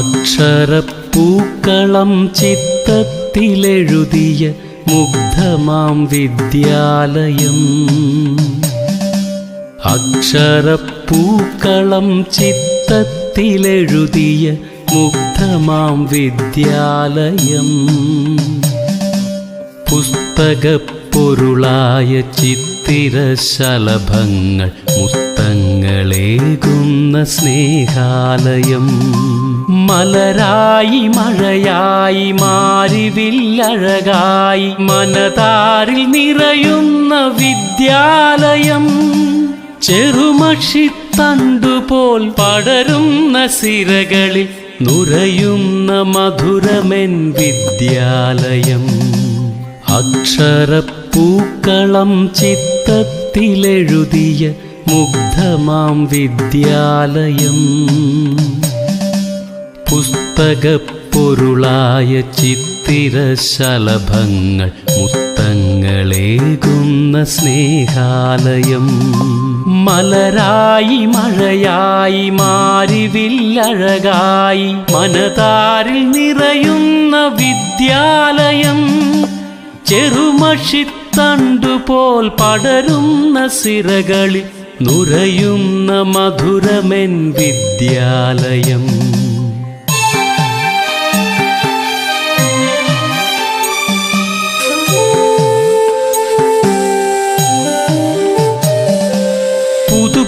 അക്ഷരപ്പൂക്കളം ചിത്തത്തിലെഴുതിയ മുഗ്ധമാം വിദ്യാലയം. അക്ഷരപ്പൂക്കളം ചിത്തത്തിലെഴുതിയ മുഗ്ധമാം വിദ്യാലയം. പുസ്തകപ്പൊരുളായ ചിത്തിരശലഭങ്ങൾ മുത്തങ്ങളേകുന്ന സ്നേഹാലയം. മലരായി മഴയായി മാരിവില്ലഴകായി മനതാരിൽ നിറയുന്ന വിദ്യാലയം. ചെറുമഷിത്തണ്ടുപോൽ പടരുന്ന സിരകളിൽ നുരയുന്ന മധുരമെൻ വിദ്യാലയം. അക്ഷരപ്പൂക്കളം ചിത്തത്തിലെഴുതിയ മുഗ്ധമാം വിദ്യാലയം. പുസ്തകപ്പൊരുളായ ചിത്തിരശലഭങ്ങൾ മുത്തങ്ങളേകുന്ന സ്നേഹാലയം. മലരായി മഴയായി മാരിവില്ലഴകായി മനതാരിൽ നിറയുന്ന വിദ്യാലയം. ചെറുമഷിത്തണ്ടുപോൽ പടരുന്ന സിരകളിൽ നുരയുന്ന മധുരമെൻ വിദ്യാലയം.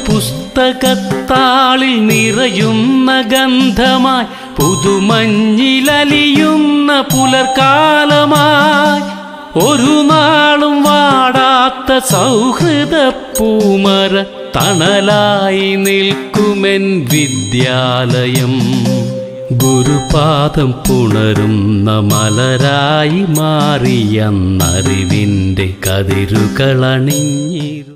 പുസ്തകത്താളിൽ നിറയുന്ന ഗന്ധമായി പുതുമഞ്ഞിലലിയുന്ന പുലർക്കാലമായി ഒരു നാളും വാടാത്ത സൗഹൃദ പൂമര തണലായി നിൽക്കുമെൻ വിദ്യാലയം. ഗുരുപാദം പുണരുന്ന മലരായി മാറിയെന്നറിവിൻ്റെ കതിരുകളണിഞ്ഞിരു